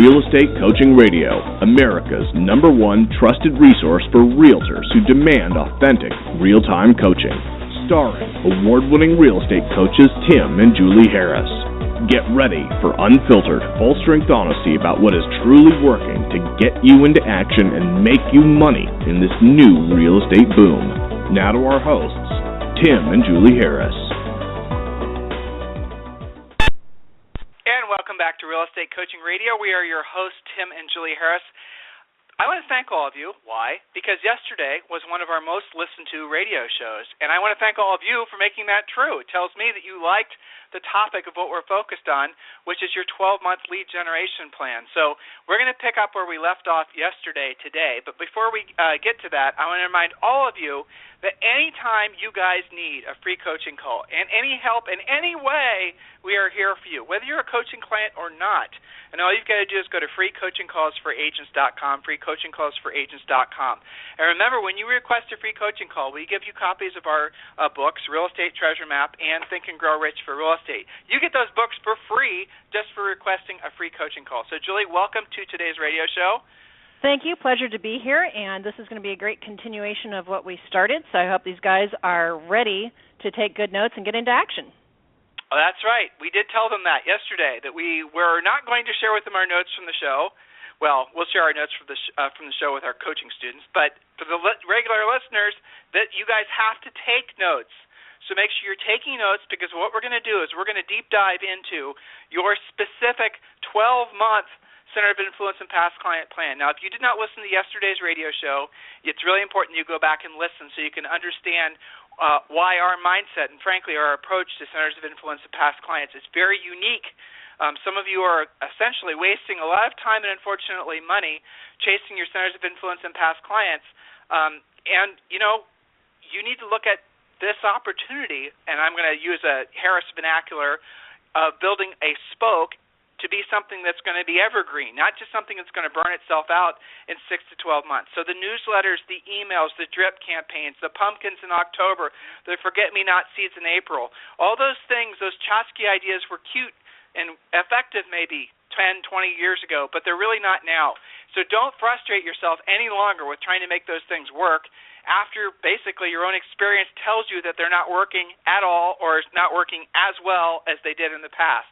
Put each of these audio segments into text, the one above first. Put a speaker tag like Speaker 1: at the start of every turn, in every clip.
Speaker 1: Real Estate Coaching Radio, America's #1 trusted resource for realtors who demand authentic, real-time coaching. Starring award-winning real estate coaches Tim and Julie Harris. Get ready for unfiltered, full-strength honesty about what is truly working to get you into action and make you money in this new real estate boom. Now to our hosts, Tim and Julie Harris.
Speaker 2: And welcome back to Real Estate Coaching Radio. We are your hosts, Tim and Julie Harris. I want to thank all of you. Why? Because yesterday was one of our most listened to radio shows, and I want to thank all of you for making that true. It tells me that you liked the topic of what we're focused on, which is your 12-month lead generation plan. So we're going to pick up where we left off yesterday today. But before we get to that, I want to remind all of you that anytime you guys need a free coaching call and any help in any way, we are here for you, whether you're a coaching client or not. And all you've got to do is go to freecoachingcallsforagents.com, freecoachingcallsforagents.com. And remember, when you request a free coaching call, we give you copies of our books, Real Estate Treasure Map and Think and Grow Rich for Real Estate. You get those books for free just for requesting a free coaching call. So, Julie, welcome to today's radio show.
Speaker 3: Thank you. Pleasure to be here, and this is going to be a great continuation of what we started, so I hope these guys are ready to take good notes and get into action.
Speaker 2: Oh, that's right. We did tell them that yesterday, that we were not going to share with them our notes from the show. Well, we'll share our notes from the show with our coaching students, but for the regular listeners, that you guys have to take notes. So make sure you're taking notes, because what we're going to do is we're going to deep dive into your specific 12-month Center of Influence and Past Client Plan. Now, if you did not listen to yesterday's radio show, it's really important you go back and listen so you can understand why our mindset and, frankly, our approach to Centers of Influence and Past Clients is very unique. Some of you are essentially wasting a lot of time and, unfortunately, money chasing your Centers of Influence and Past Clients. And, you know, you need to look at this opportunity, and I'm going to use a Harris vernacular, of building a spoke to be something that's going to be evergreen, not just something that's going to burn itself out in 6 to 12 months. So the newsletters, the emails, the drip campaigns, the pumpkins in October, the forget-me-not seeds in April, all those things, those Chomsky ideas were cute and effective maybe 10, 20 years ago, but they're really not now. So don't frustrate yourself any longer with trying to make those things work after basically your own experience tells you that they're not working at all or not working as well as they did in the past.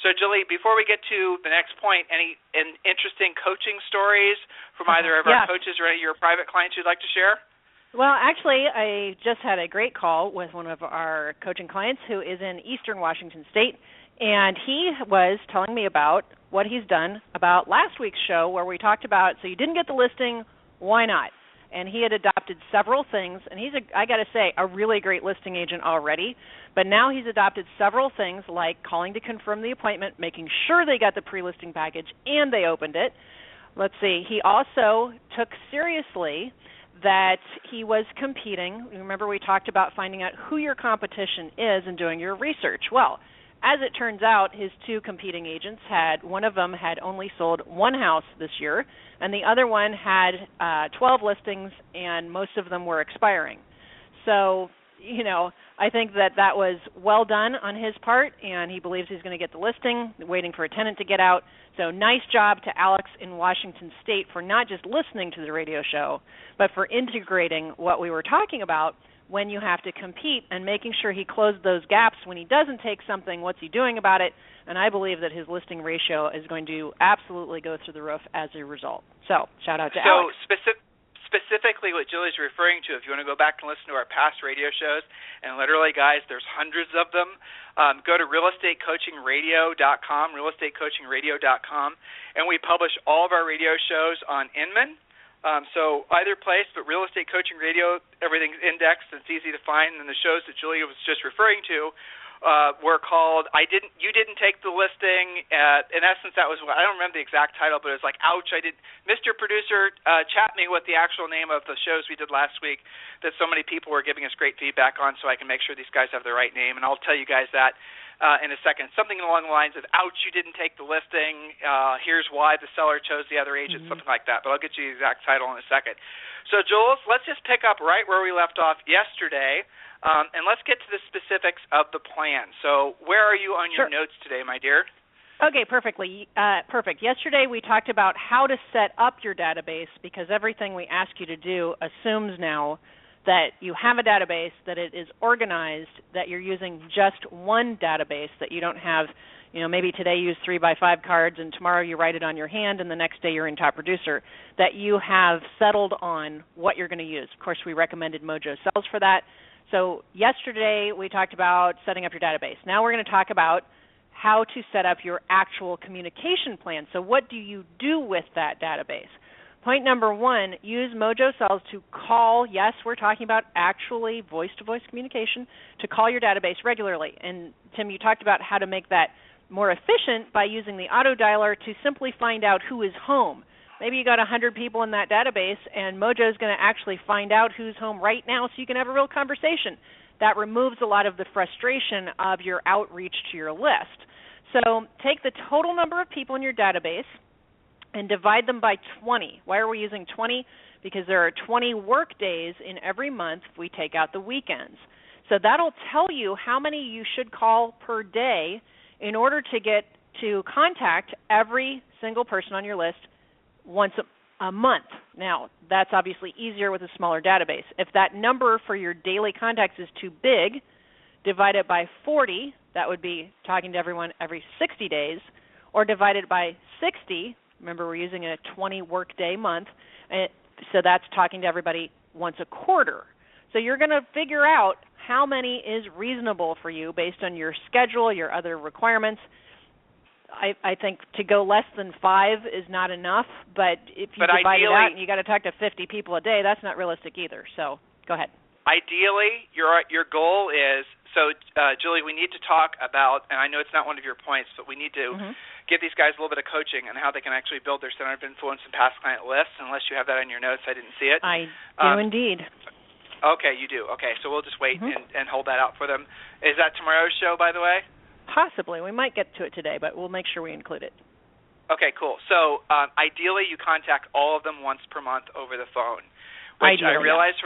Speaker 2: So, Julie, before we get to the next point, any interesting coaching stories from either of our coaches or any of your private clients you'd like to share?
Speaker 3: Well, actually, I just had a great call with one of our coaching clients who is in eastern Washington State, and he was telling me about what he's done about last week's show where we talked about, so you didn't get the listing, why not? And he had adopted several things, and he's, I got to say, a really great listing agent already, but now he's adopted several things like calling to confirm the appointment, making sure they got the pre-listing package, and they opened it. Let's see. He also took seriously that he was competing. Remember we talked about finding out who your competition is and doing your research. Well, as it turns out, his two competing agents one of them had only sold one house this year, and the other one had 12 listings, and most of them were expiring. So, you know, I think that was well done on his part, and he believes he's going to get the listing, waiting for a tenant to get out. So nice job to Alex in Washington State for not just listening to the radio show, but for integrating what we were talking about when you have to compete and making sure he closed those gaps. When he doesn't take something, what's he doing about it? And I believe that his listing ratio is going to absolutely go through the roof as a result. So shout out to Alex.
Speaker 2: Specifically what Julie's referring to, if you want to go back and listen to our past radio shows, and literally, guys, there's hundreds of them, go to realestatecoachingradio.com, realestatecoachingradio.com, and we publish all of our radio shows on Inman. So either place, but Real Estate Coaching Radio, everything's indexed and it's easy to find. And the shows that Julia was just referring to were called You Didn't Take the Listing. In essence, that was, I don't remember the exact title, but it was like, ouch, Mr. Producer, chat me what the actual name of the shows we did last week that so many people were giving us great feedback on, so I can make sure these guys have the right name. And I'll tell you guys that in a second. Something along the lines of, ouch, you didn't take the listing, here's why the seller chose the other agent, something like that. But I'll get you the exact title in a second. So, Jules, let's just pick up right where we left off yesterday, and let's get to the specifics of the plan. So where are you on your notes today, my dear?
Speaker 3: Okay, perfect. Yesterday we talked about how to set up your database because everything we ask you to do assumes now that you have a database, that it is organized, that you're using just one database, that you don't have, maybe today you use 3x5 cards and tomorrow you write it on your hand and the next day you're in Top Producer, that you have settled on what you're going to use. Of course, we recommended Mojo Cells for that. So yesterday we talked about setting up your database. Now we're going to talk about how to set up your actual communication plan. So what do you do with that database? Point number one, use Mojo Cells to call. Yes, we're talking about actually voice-to-voice communication, to call your database regularly. And Tim, you talked about how to make that more efficient by using the auto dialer to simply find out who is home. Maybe you got 100 people in that database, and Mojo is going to actually find out who's home right now so you can have a real conversation. That removes a lot of the frustration of your outreach to your list. So take the total number of people in your database and divide them by 20. Why are we using 20? Because there are 20 work days in every month if we take out the weekends. So that'll tell you how many you should call per day in order to get to contact every single person on your list once a month. Now, that's obviously easier with a smaller database. If that number for your daily contacts is too big, divide it by 40. That would be talking to everyone every 60 days, or divide it by 60. Remember, we're using a 20-workday month, so that's talking to everybody once a quarter. So you're going to figure out how many is reasonable for you based on your schedule, your other requirements. I think to go less than 5 is not enough, but if you divide it out and you got to talk to 50 people a day, that's not realistic either. So go ahead.
Speaker 2: Ideally, your goal is, Julie, we need to talk about, and I know it's not one of your points, but we need to give these guys a little bit of coaching on how they can actually build their center of influence and past client lists. Unless you have that in your notes, I didn't see it.
Speaker 3: I do indeed.
Speaker 2: Okay, you do. Okay, so we'll just wait and hold that out for them. Is that tomorrow's show, by the way?
Speaker 3: Possibly. We might get to it today, but we'll make sure we include it.
Speaker 2: Okay, cool. So ideally, you contact all of them once per month over the phone, which I realize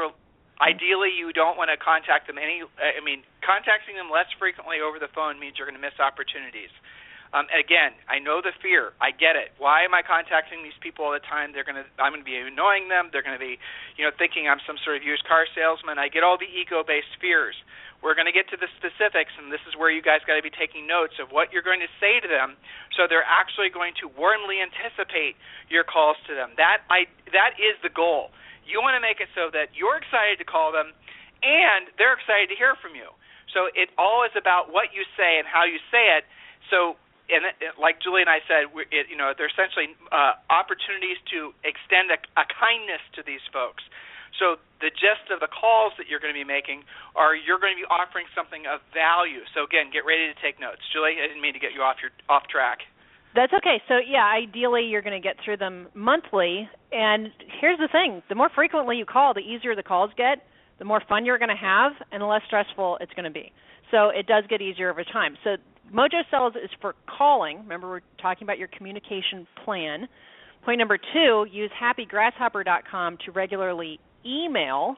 Speaker 2: ideally you don't want to contact them contacting them less frequently over the phone means you're going to miss opportunities. Again, I know the fear. I get it. Why am I contacting these people all the time? I'm going to be annoying them. They're going to be, thinking I'm some sort of used car salesman. I get all the ego-based fears. We're going to get to the specifics, and this is where you guys got to be taking notes of what you're going to say to them, so they're actually going to warmly anticipate your calls to them. That is the goal. You want to make it so that you're excited to call them, and they're excited to hear from you. So it all is about what you say and how you say it. So, like Julie and I said, they're essentially opportunities to extend a kindness to these folks. So the gist of the calls that you're going to be making are you're going to be offering something of value. So, again, get ready to take notes. Julie, I didn't mean to get you off track.
Speaker 3: That's okay. So, ideally you're going to get through them monthly. And here's the thing. The more frequently you call, the easier the calls get, the more fun you're going to have, and the less stressful it's going to be. So it does get easier over time. So Mojo Cells is for calling. Remember, we're talking about your communication plan. Point number 2, use happygrasshopper.com to regularly email.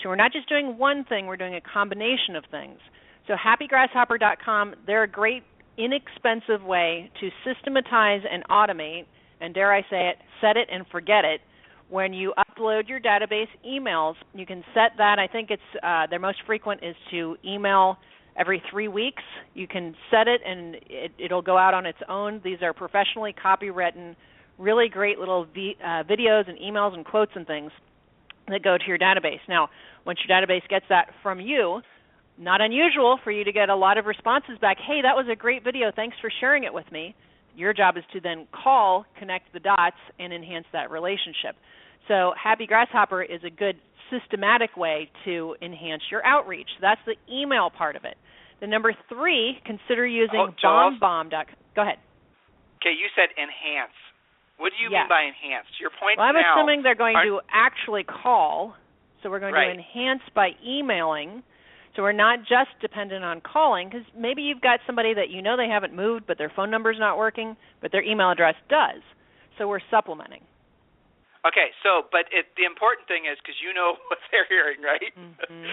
Speaker 3: So we're not just doing one thing, we're doing a combination of things. So happygrasshopper.com, they're a great, inexpensive way to systematize and automate, and dare I say it, set it and forget it. When you upload your database emails, you can set that. I think it's their most frequent is to email every 3 weeks. You can set it, and it'll go out on its own. These are professionally copywritten, really great little videos and emails and quotes and things that go to your database. Now, once your database gets that from you, not unusual for you to get a lot of responses back. Hey, that was a great video. Thanks for sharing it with me. Your job is to then call, connect the dots, and enhance that relationship. So Happy Grasshopper is a good systematic way to enhance your outreach. So that's the email part of it. The number 3, consider using BombBomb.com. Go ahead.
Speaker 2: Okay, you said enhance. What do you mean by enhanced? Your point
Speaker 3: I'm
Speaker 2: now,
Speaker 3: assuming they're going to actually call, so we're going to enhance by emailing. So we're not just dependent on calling, because maybe you've got somebody that you know they haven't moved, but their phone number's not working, but their email address does. So we're supplementing.
Speaker 2: Okay, but the important thing is, because you know what they're hearing, right?
Speaker 3: Mm-hmm.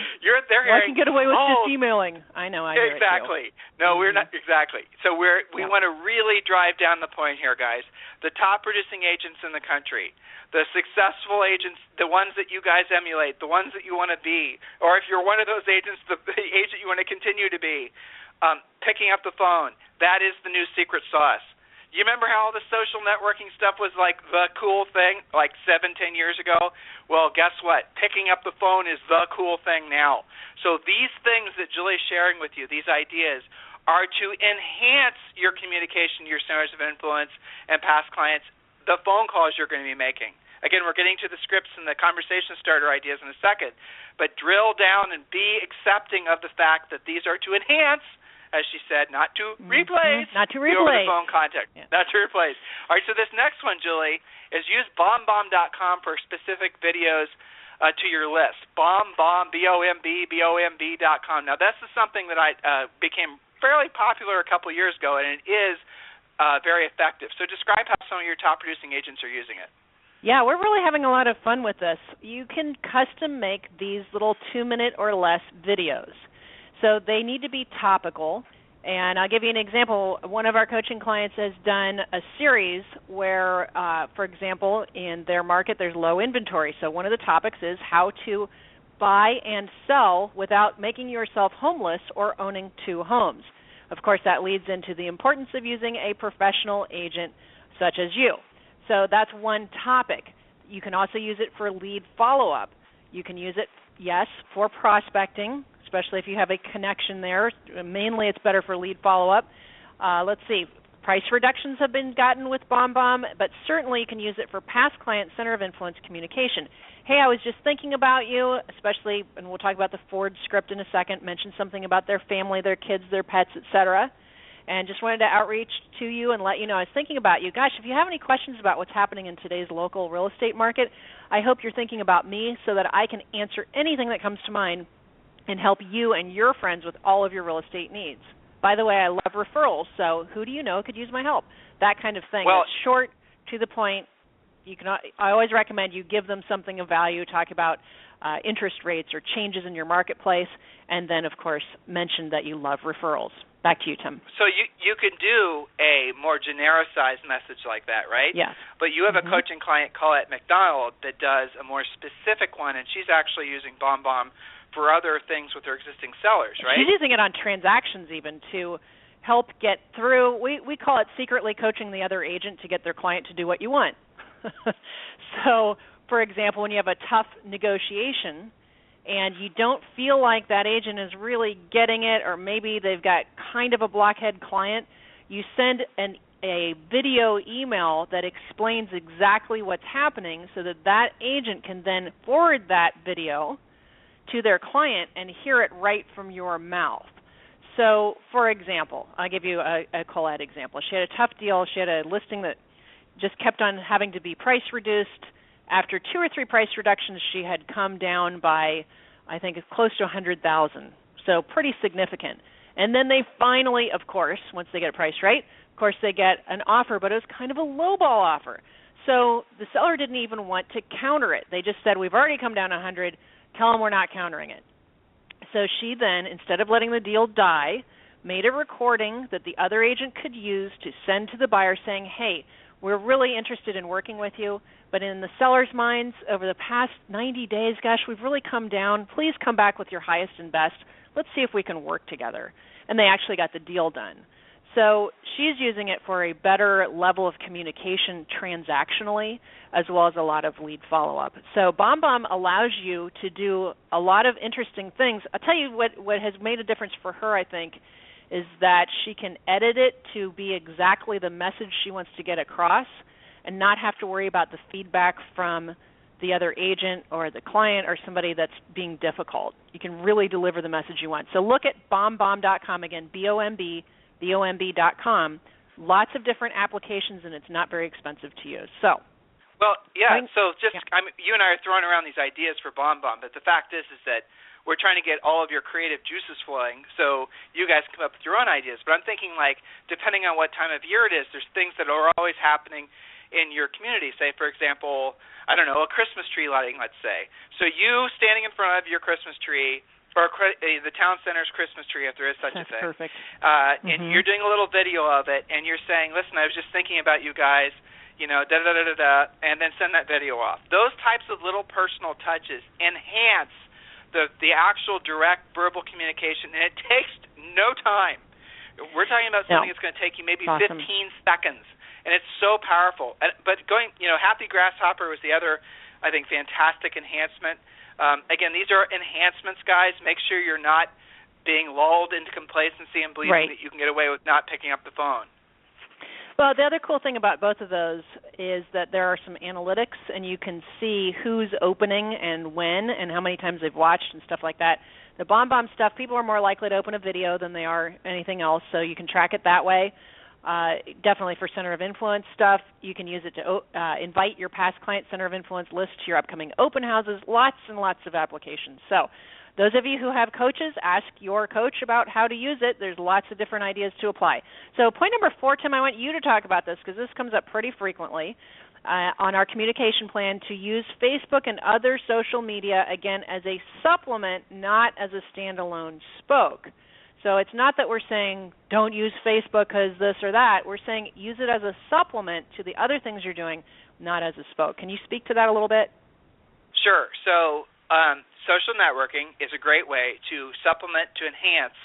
Speaker 2: They're hearing.
Speaker 3: I can get away with just emailing. I know. I hear
Speaker 2: exactly.
Speaker 3: It too.
Speaker 2: No, we're not exactly. So we want to really drive down the point here, guys. The top producing agents in the country, the successful agents, the ones that you guys emulate, the ones that you want to be, or if you're one of those agents, the agent you want to continue to be, picking up the phone. That is the new secret sauce. You remember how all the social networking stuff was like the cool thing like 7-10 years ago? Well, guess what? Picking up the phone is the cool thing now. So these things that Julie's sharing with you, these ideas, are to enhance your communication, your centers of influence, and past clients, the phone calls you're going to be making. Again, we're getting to the scripts and the conversation starter ideas in a second, but drill down and be accepting of the fact that these are to enhance, as she said, not to replace.
Speaker 3: Not to
Speaker 2: the
Speaker 3: replace.
Speaker 2: over-the-phone contact. Yeah. Not to replace. All right, so this next one, Julie, is use bomb.com for specific videos to your list. Bomb, BOMB.com. Now, this is something that I became fairly popular a couple years ago, and it is very effective. So describe how some of your top-producing agents are using it.
Speaker 3: Yeah, we're really having a lot of fun with this. You can custom make these little 2-minute or less videos. So they need to be topical, and I'll give you an example. One of our coaching clients has done a series where, for example, in their market there's low inventory. So one of the topics is how to buy and sell without making yourself homeless or owning 2 homes. Of course, that leads into the importance of using a professional agent such as you. So that's one topic. You can also use it for lead follow-up. You can use it, yes, for prospecting, especially if you have a connection there. Mainly it's better for lead follow-up. Let's see. Price reductions have been gotten with BombBomb, but certainly you can use it for past client center of influence communication. Hey, I was just thinking about you, especially, and we'll talk about the Ford script in a second, mention something about their family, their kids, their pets, etc., and just wanted to outreach to you and let you know I was thinking about you. Gosh, if you have any questions about what's happening in today's local real estate market, I hope you're thinking about me so that I can answer anything that comes to mind and help you and your friends with all of your real estate needs. By the way, I love referrals, so who do you know could use my help? That kind of thing.
Speaker 2: Well,
Speaker 3: it's short, to the point. I always recommend you give them something of value, talk about interest rates or changes in your marketplace, and then, of course, mention that you love referrals. Back to you, Tim.
Speaker 2: So you could do a more genericized message like that, right?
Speaker 3: Yes.
Speaker 2: But you have a coaching client, Colette McDonald, that does a more specific one, and she's actually using BombBomb for other things with her existing sellers, right?
Speaker 3: She's using it on transactions even to help get through. We call it secretly coaching the other agent to get their client to do what you want. So, for example, when you have a tough negotiation and you don't feel like that agent is really getting it, or maybe they've got kind of a blockhead client, you send a video email that explains exactly what's happening so that that agent can then forward that video to their client and hear it right from your mouth. So, for example, I'll give you a Colette example. She had a tough deal. She had a listing that just kept on having to be price reduced. After 2 or 3 price reductions, she had come down by, I think, close to $100,000, so pretty significant. And then they finally, of course, once they get a price right, of course they get an offer, but it was kind of a lowball offer. So the seller didn't even want to counter it. They just said, we've already come down 100, tell them we're not countering it. So she then, instead of letting the deal die, made a recording that the other agent could use to send to the buyer saying, hey, we're really interested in working with you, but in the seller's minds, over the past 90 days, gosh, we've really come down. Please come back with your highest and best. Let's see if we can work together. And they actually got the deal done. So she's using it for a better level of communication transactionally, as well as a lot of lead follow-up. So BombBomb allows you to do a lot of interesting things. I'll tell you what has made a difference for her, I think, is that she can edit it to be exactly the message she wants to get across and not have to worry about the feedback from the other agent or the client or somebody that's being difficult. You can really deliver the message you want. So look at bomb.com, again, BOMB.com. Lots of different applications, and it's not very expensive to use. So,
Speaker 2: well, yeah, so just you and I are throwing around these ideas for BombBomb, but the fact is that we're trying to get all of your creative juices flowing so you guys come up with your own ideas. But I'm thinking, like, depending on what time of year it is, there's things that are always happening in your community. Say, for example, I don't know, a Christmas tree lighting, let's say. So you standing in front of your Christmas tree, or the town center's Christmas tree, if there is such a thing.
Speaker 3: Perfect.
Speaker 2: And you're doing a little video of it, and you're saying, listen, I was just thinking about you guys, da-da-da-da-da, and then send that video off. Those types of little personal touches enhance the actual direct verbal communication, and it takes no time. We're talking about something that's going to take you maybe 15 seconds, and it's so powerful. But Happy Grasshopper was the other, I think, fantastic enhancement. Again, these are enhancements, guys. Make sure you're not being lulled into complacency and believing that you can get away with not picking up the phone.
Speaker 3: Well, the other cool thing about both of those is that there are some analytics, and you can see who's opening and when and how many times they've watched and stuff like that. The BombBomb stuff, people are more likely to open a video than they are anything else, so you can track it that way. Definitely for Center of Influence stuff, you can use it to invite your past client Center of Influence list to your upcoming open houses, lots and lots of applications. So those of you who have coaches, ask your coach about how to use it. There's lots of different ideas to apply. So point number 4, Tim, I want you to talk about this because this comes up pretty frequently on our communication plan, to use Facebook and other social media, again, as a supplement, not as a standalone spoke. So it's not that we're saying don't use Facebook because this or that. We're saying use it as a supplement to the other things you're doing, not as a spoke. Can you speak to that a little bit?
Speaker 2: Sure. So social networking is a great way to supplement, to enhance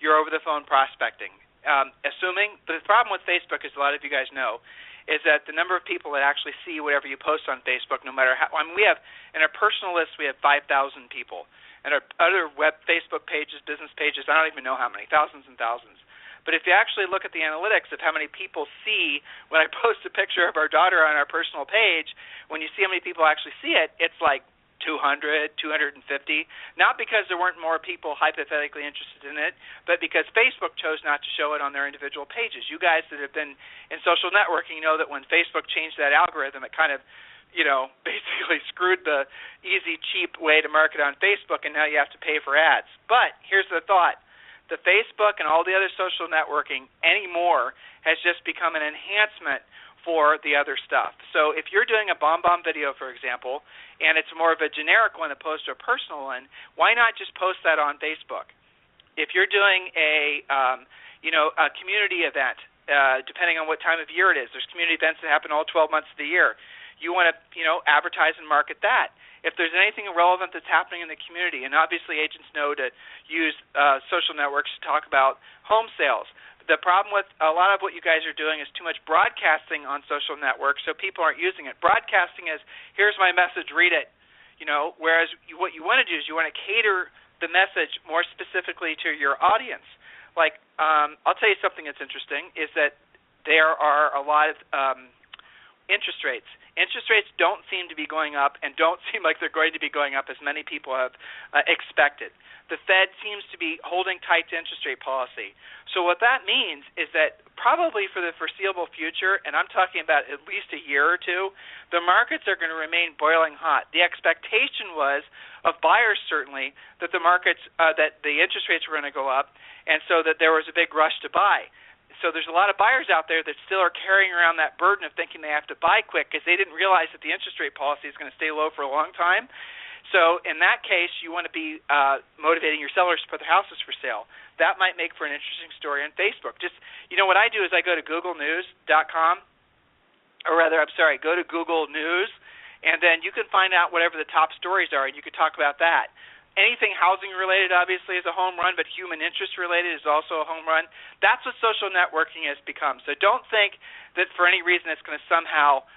Speaker 2: your over-the-phone prospecting. The problem with Facebook, as a lot of you guys know, is that the number of people that actually see whatever you post on Facebook, no matter how, we have, in our personal list, we have 5,000 people. And our other web Facebook pages, business pages, I don't even know how many, thousands and thousands. But if you actually look at the analytics of how many people see when I post a picture of our daughter on our personal page, when you see how many people actually see it, it's like 200, 250, not because there weren't more people hypothetically interested in it, but because Facebook chose not to show it on their individual pages. You guys that have been in social networking know that when Facebook changed that algorithm, it kind of basically screwed the easy, cheap way to market on Facebook, and now you have to pay for ads. But here's the thought. The Facebook and all the other social networking anymore has just become an enhancement for the other stuff. So if you're doing a BombBomb video, for example, and it's more of a generic one opposed to a personal one, why not just post that on Facebook? If you're doing a community event, depending on what time of year it is, there's community events that happen all 12 months of the year. You want to, advertise and market that. If there's anything relevant that's happening in the community, and obviously agents know to use social networks to talk about home sales. The problem with a lot of what you guys are doing is too much broadcasting on social networks, so people aren't using it. Broadcasting is, here's my message, read it. Whereas what you want to do is you want to cater the message more specifically to your audience. Like, I'll tell you something that's interesting, is that there are a lot of interest rates. Interest rates don't seem to be going up and don't seem like they're going to be going up as many people have expected. The Fed seems to be holding tight to interest rate policy. So what that means is that probably for the foreseeable future, and I'm talking about at least a year or two, the markets are going to remain boiling hot. The expectation was, of buyers certainly, that the markets, that the interest rates were going to go up, and so that there was a big rush to buy. So there's a lot of buyers out there that still are carrying around that burden of thinking they have to buy quick because they didn't realize that the interest rate policy is going to stay low for a long time. So in that case, you want to be motivating your sellers to put their houses for sale. That might make for an interesting story on Facebook. Just, what I do is I go to googlenews.com, go to Google News, and then you can find out whatever the top stories are, and you can talk about that. Anything housing-related, obviously, is a home run, but human interest-related is also a home run. That's what social networking has become. So don't think that for any reason it's going to somehow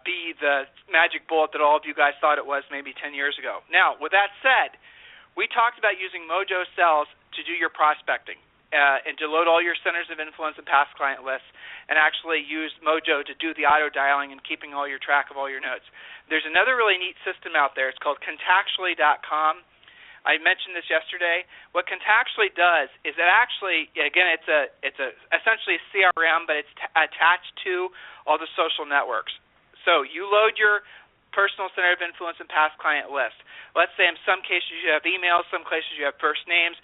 Speaker 2: be the magic bullet that all of you guys thought it was maybe 10 years ago. Now, with that said, we talked about using Mojo Sells to do your prospecting and to load all your centers of influence and past client lists and actually use Mojo to do the auto-dialing and keeping all your track of all your notes. There's another really neat system out there. It's called Contactually.com. I mentioned this yesterday. What Contactually does is it actually, again, it's essentially a CRM, but it's attached to all the social networks. So you load your personal center of influence and past client list. Let's say in some cases you have emails, some cases you have first names.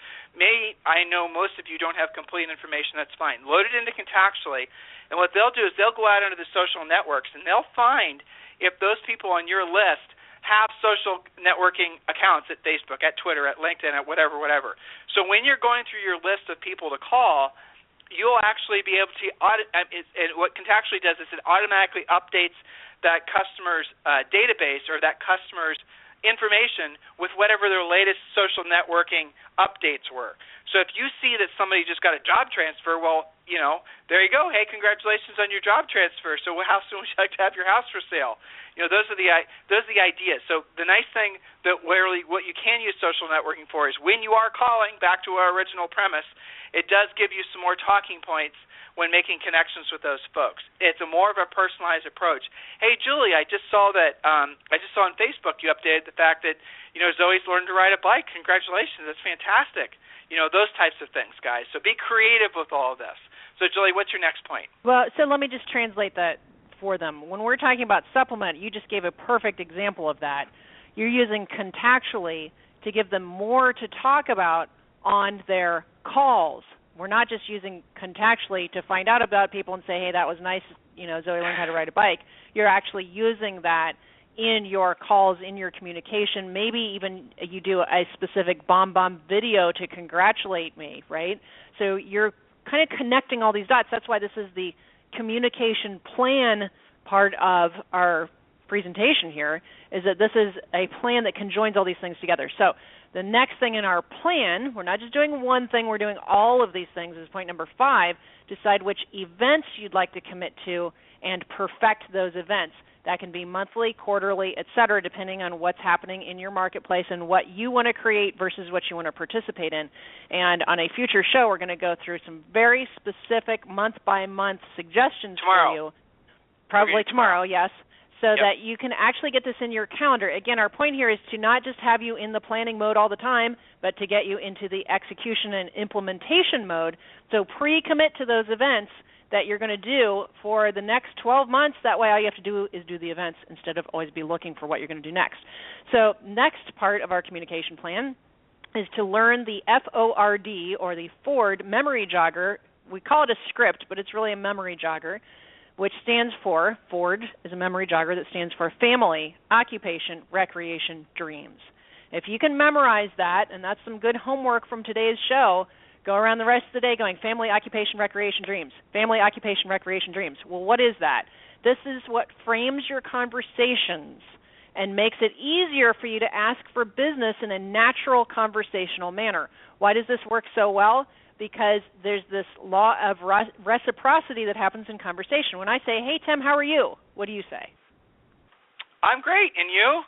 Speaker 2: I know most of you don't have complete information. That's fine. Load it into Contactually, and what they'll do is they'll go out into the social networks, and they'll find if those people on your list have social networking accounts at Facebook, at Twitter, at LinkedIn, at whatever. So when you're going through your list of people to call, you'll actually be able to what Contactually does is it automatically updates that customer's database or that customer's information with whatever their latest social networking updates were. So if you see that somebody just got a job transfer, well, there you go. Hey, congratulations on your job transfer. So how soon would you like to have your house for sale? Those are the ideas. So the nice thing that what you can use social networking for is when you are calling, back to our original premise, it does give you some more talking points when making connections with those folks. It's more of a personalized approach. Hey, Julie, I just saw on Facebook you updated the fact that Zoe's learned to ride a bike. Congratulations, that's fantastic. Those types of things, guys. So be creative with all of this. So, Julie, what's your next point?
Speaker 3: Well, so let me just translate that for them. When we're talking about supplement, you just gave a perfect example of that. You're using Contactually to give them more to talk about on their calls. We're not just using Contactually to find out about people and say, hey, that was nice, Zoe learned how to ride a bike. You're actually using that in your calls, in your communication. Maybe even you do a specific bomb video to congratulate me, right? So you're kind of connecting all these dots. That's why this is the communication plan part of our presentation here, is that this is a plan that conjoins all these things together. So the next thing in our plan, we're not just doing one thing, we're doing all of these things, is point number 5, decide which events you'd like to commit to and perfect those events. That can be monthly, quarterly, et cetera, depending on what's happening in your marketplace and what you want to create versus what you want to participate in. And on a future show, we're going to go through some very specific month-by-month suggestions for you. Probably tomorrow, yes, so that you can actually get this in your calendar. Again, our point here is to not just have you in the planning mode all the time, but to get you into the execution and implementation mode. So pre-commit to those events that you're going to do for the next 12 months. That way all you have to do is do the events instead of always be looking for what you're going to do next. So next part of our communication plan is to learn the FORD, or the Ford memory jogger. We call it a script, but it's really a memory jogger, which stands for, Ford is a memory jogger that stands for family, occupation, recreation, dreams. If you can memorize that, and that's some good homework from today's show, go around the rest of the day going family, occupation, recreation, dreams. Family, occupation, recreation, dreams. Well, what is that? This is what frames your conversations and makes it easier for you to ask for business in a natural conversational manner. Why does this work so well? Because there's this law of reciprocity that happens in conversation. When I say, hey, Tim, how are you? What do you say?
Speaker 2: I'm great. And you?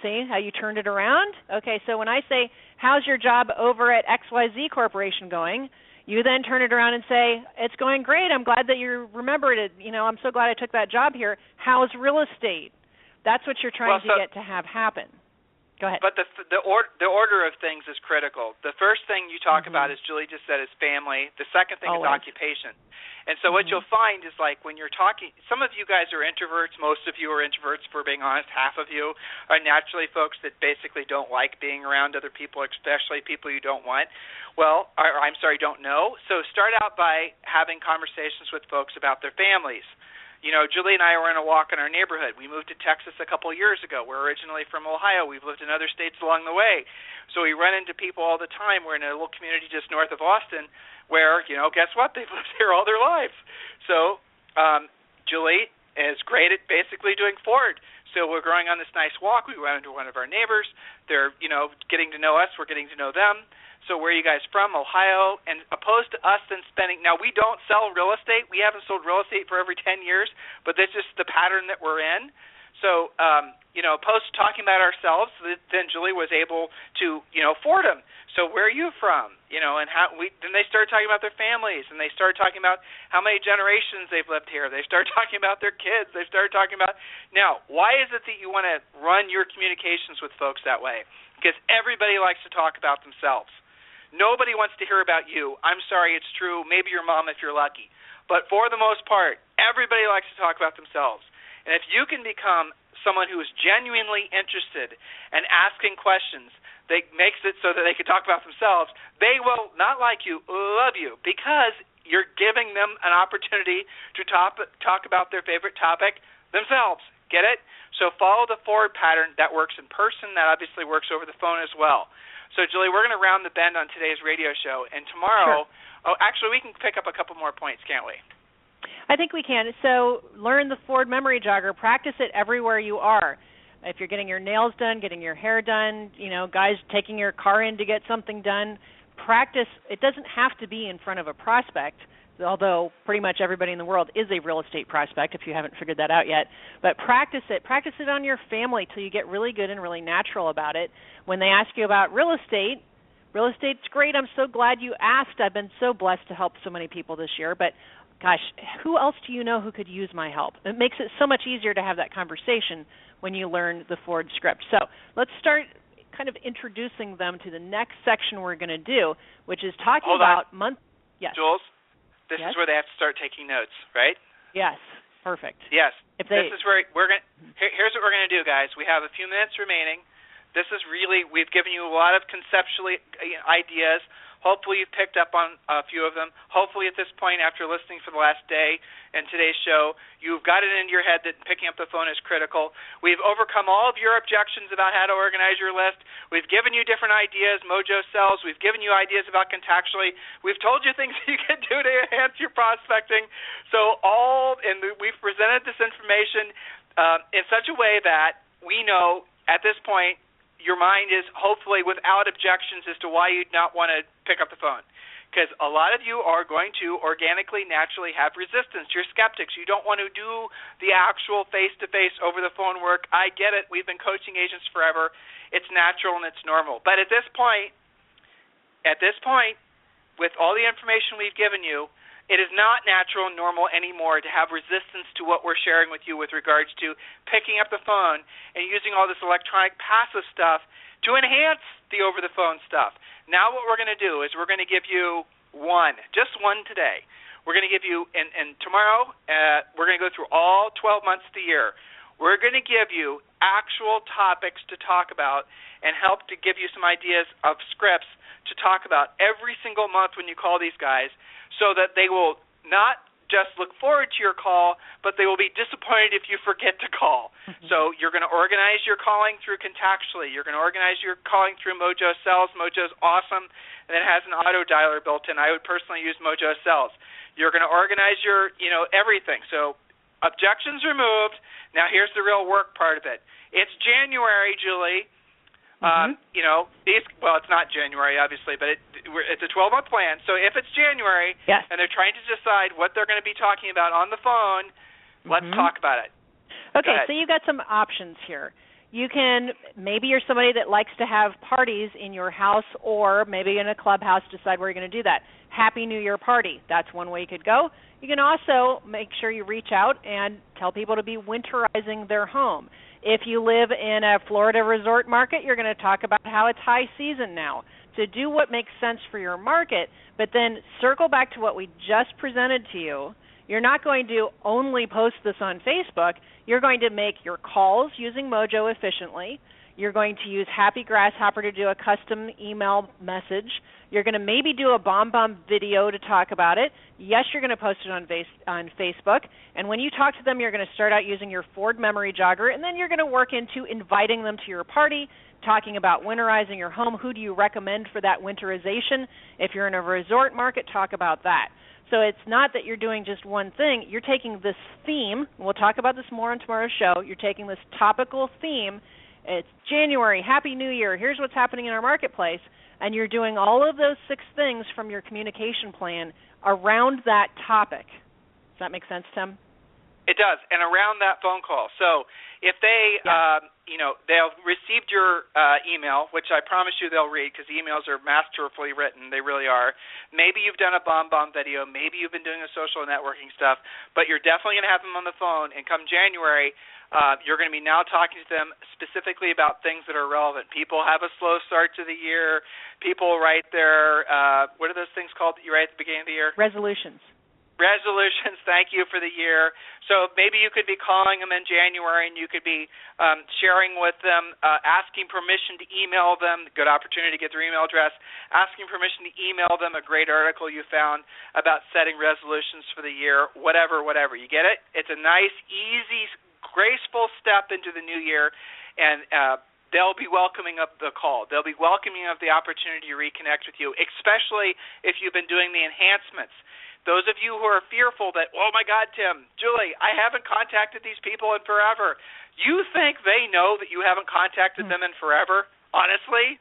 Speaker 3: See how you turned it around? Okay, so when I say, how's your job over at XYZ Corporation going, you then turn it around and say, it's going great. I'm glad that you remembered it. I'm so glad I took that job here. How's real estate? That's what you're trying to get to have happen. Go ahead.
Speaker 2: But the order of things is critical. The first thing you talk about, as Julie just said, is family. The second thing is occupation. And so what you'll find is, like, when you're talking, some of you guys are introverts. Most of you are introverts, for being honest. Half of you are naturally folks that basically don't like being around other people, especially people you don't want. Well, don't know. So start out by having conversations with folks about their families. Julie and I were on a walk in our neighborhood. We moved to Texas a couple of years ago. We're originally from Ohio. We've lived in other states along the way. So we run into people all the time. We're in a little community just north of Austin where, guess what? They've lived here all their lives. So Julie is great at basically doing Ford. So we're going on this nice walk. We run into one of our neighbors. They're, getting to know us. We're getting to know them. So where are you guys from? Ohio. And opposed to us then spending, now we don't sell real estate. We haven't sold real estate for every 10 years, but that's just the pattern that we're in. So, opposed to talking about ourselves, then Julie was able to, Fordham. So where are you from? And then they started talking about their families, and they started talking about how many generations they've lived here. They started talking about their kids. They started talking about, now, why is it that you want to run your communications with folks that way? Because everybody likes to talk about themselves. Nobody wants to hear about you. I'm sorry, it's true. Maybe your mom if you're lucky. But for the most part, everybody likes to talk about themselves. And if you can become someone who is genuinely interested and asking questions that makes it so that they can talk about themselves, they will not like you, love you, because you're giving them an opportunity to talk about their favorite topic themselves. Get it? So follow the forward pattern. That works in person. That obviously works over the phone as well. So, Julie, we're going to round the bend on today's radio show. And tomorrow, actually, we can pick up a couple more points, can't we?
Speaker 3: I think we can. So learn the Ford memory jogger. Practice it everywhere you are. If you're getting your nails done, getting your hair done, guys taking your car in to get something done, practice. It doesn't have to be in front of a prospect, although pretty much everybody in the world is a real estate prospect if you haven't figured that out yet. But practice it. Practice it on your family till you get really good and really natural about it. When they ask you about real estate's great. I'm so glad you asked. I've been so blessed to help so many people this year. But, gosh, who else do you know who could use my help? It makes it so much easier to have that conversation when you learn the Ford script. So let's start kind of introducing them to the next section we're going to do, which is talking about month. Yes.
Speaker 2: Jules, this is where they have to start taking notes, right?
Speaker 3: Yes. Perfect.
Speaker 2: Yes. This is where we're going. Here's what we're going to do, guys. We have a few minutes remaining. This is really, we've given you a lot of conceptually ideas. Hopefully you've picked up on a few of them. Hopefully at this point, after listening for the last day and today's show, you've got it into your head that picking up the phone is critical. We've overcome all of your objections about how to organize your list. We've given you different ideas, Mojo sells. We've given you ideas about contactually. We've told you things you can do to enhance your prospecting. And we've presented this information in such a way that we know at this point your mind is hopefully without objections as to why you'd not want to pick up the phone. Because a lot of you are going to organically, naturally have resistance. You're skeptics. You don't want to do the actual face-to-face over-the-phone work. I get it. We've been coaching agents forever. It's natural and it's normal. But at this point, with all the information we've given you, it is not natural and normal anymore to have resistance to what we're sharing with you with regards to picking up the phone and using all this electronic passive stuff to enhance the over-the-phone stuff. Now what we're going to do is we're going to give you just one today. We're going to give you, and tomorrow we're going to go through all 12 months of the year. We're going to give you actual topics to talk about and help to give you some ideas of scripts to talk about every single month when you call these guys, so that they will not just look forward to your call, but they will be disappointed if you forget to call. So you're going to organize your calling through contactually. You're going to organize your calling through Mojo Sells. Mojo's awesome, and it has an auto dialer built in. I would personally use Mojo Sells. You're going to organize your, everything. So objections removed. Now here's the real work part of it. It's January, Julie. It's not January, obviously, but it's a 12-month plan. So if it's January and they're trying to decide what they're going to be talking about on the phone, let's talk about it.
Speaker 3: Okay, so you got some options here. Maybe you're somebody that likes to have parties in your house or maybe in a clubhouse, decide where you're going to do that. Happy New Year party. That's one way you could go. You can also make sure you reach out and tell people to be winterizing their home. If you live in a Florida resort market, you're going to talk about how it's high season now. So do what makes sense for your market, but then circle back to what we just presented to you. You're not going to only post this on Facebook. You're going to make your calls using Mojo efficiently. You're going to use Happy Grasshopper to do a custom email message. You're going to maybe do a bomb video to talk about it. Yes, you're going to post it on Facebook. And when you talk to them, you're going to start out using your Ford memory jogger, and then you're going to work into inviting them to your party, talking about winterizing your home. Who do you recommend for that winterization? If you're in a resort market, talk about that. So it's not that you're doing just one thing. You're taking this theme. We'll talk about this more on tomorrow's show. You're taking this topical theme. It's January, Happy New Year, here's what's happening in our marketplace, and you're doing all of those 6 things from your communication plan around that topic. Does that make sense, Tim?
Speaker 2: It does, and around that phone call. So if they, they'll received your email, which I promise you they'll read because the emails are masterfully written. They really are. Maybe you've done a bomb video. Maybe you've been doing the social networking stuff, but you're definitely going to have them on the phone, and come January, you're going to be now talking to them specifically about things that are relevant. People have a slow start to the year. People write their, what are those things called that you write at the beginning of the year?
Speaker 3: Resolutions.
Speaker 2: Resolutions, thank you for the year. So maybe you could be calling them in January, and you could be sharing with them, asking permission to email them, good opportunity to get their email address, asking permission to email them a great article you found about setting resolutions for the year, whatever. You get it? It's a nice, easy, graceful step into the new year, and they'll be welcoming of the call. They'll be welcoming of the opportunity to reconnect with you, especially if you've been doing the enhancements. Those of you who are fearful that, oh, my God, Tim, Julie, I haven't contacted these people in forever. You think they know that you haven't contacted them in forever, honestly?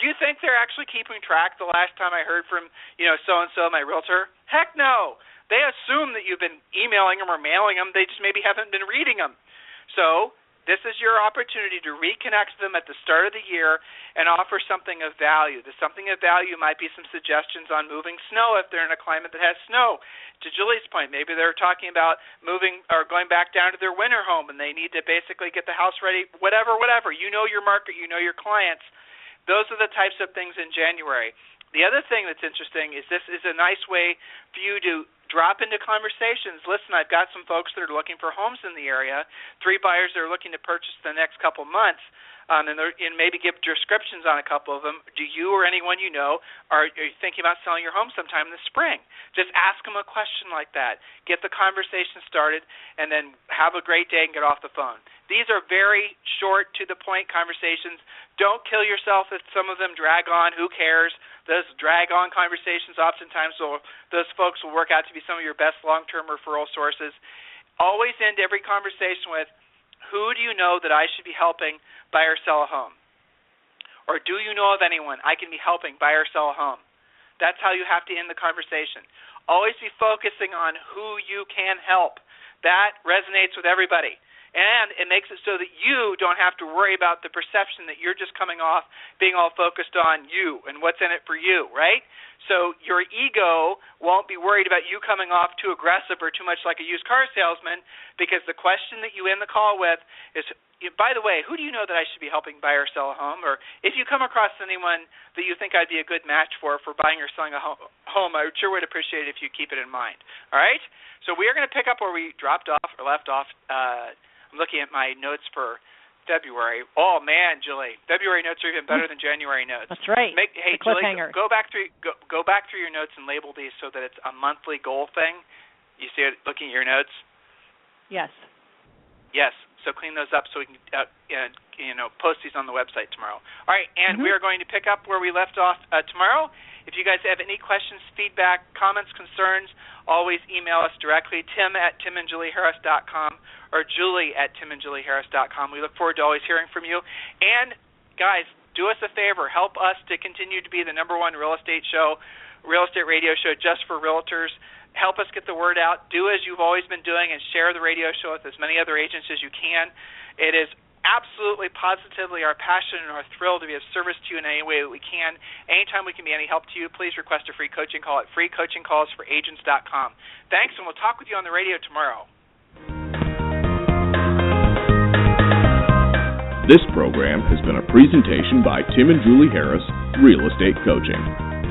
Speaker 2: Do you think they're actually keeping track the last time I heard from, so-and-so, my realtor? Heck no. They assume that you've been emailing them or mailing them. They just maybe haven't been reading them. So this is your opportunity to reconnect them at the start of the year and offer something of value. The something of value might be some suggestions on moving snow if they're in a climate that has snow. To Julie's point, maybe they're talking about moving or going back down to their winter home and they need to basically get the house ready, whatever. You know your market, you know your clients. Those are the types of things in January. The other thing that's interesting is this is a nice way for you to drop into conversations. Listen, I've got some folks that are looking for homes in the area, 3 buyers that are looking to purchase the next couple months, and maybe give descriptions on a couple of them. Do you or anyone you know are you thinking about selling your home sometime in the spring? Just ask them a question like that. Get the conversation started, and then have a great day and get off the phone. These are very short, to-the-point conversations. Don't kill yourself if some of them drag on. Who cares? Those drag-on conversations oftentimes those folks will work out to be some of your best long-term referral sources. Always end every conversation with, who do you know that I should be helping buy or sell a home? Or do you know of anyone I can be helping buy or sell a home? That's how you have to end the conversation. Always be focusing on who you can help. That resonates with everybody. And it makes it so that you don't have to worry about the perception that you're just coming off being all focused on you and what's in it for you, right? So your ego won't be worried about you coming off too aggressive or too much like a used car salesman, because the question that you end the call with is, by the way, who do you know that I should be helping buy or sell a home? Or if you come across anyone that you think I'd be a good match for buying or selling a home, I sure would appreciate it if you keep it in mind. All right? So we are going to pick up where we dropped off or left off. I'm looking at my notes for February. Oh man, Julie, February notes are even better than January notes.
Speaker 3: That's right.
Speaker 2: Hey, Julie, go back through your notes and label these so that it's a monthly goal thing. You see it looking at your notes?
Speaker 3: Yes.
Speaker 2: Yes. So clean those up so we can post these on the website tomorrow. All right, and we are going to pick up where we left off tomorrow. If you guys have any questions, feedback, comments, concerns, always email us directly, tim@timandjulieharris.com or julie@timandjulieharris.com. We look forward to always hearing from you. And, guys, do us a favor. Help us to continue to be the #1 real estate radio show just for realtors. Help us get the word out. Do as you've always been doing and share the radio show with as many other agents as you can. It is absolutely, positively our passion and our thrill to be of service to you in any way that we can. Anytime we can be any help to you, please request a free coaching call at freecoachingcallsforagents.com. Thanks, and we'll talk with you on the radio tomorrow.
Speaker 1: This program has been a presentation by Tim and Julie Harris, Real Estate Coaching.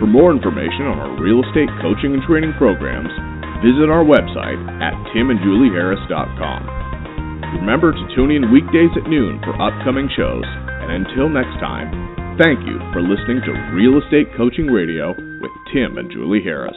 Speaker 1: For more information on our real estate coaching and training programs, visit our website at timandjulieharris.com. Remember to tune in weekdays at noon for upcoming shows. And until next time, thank you for listening to Real Estate Coaching Radio with Tim and Julie Harris.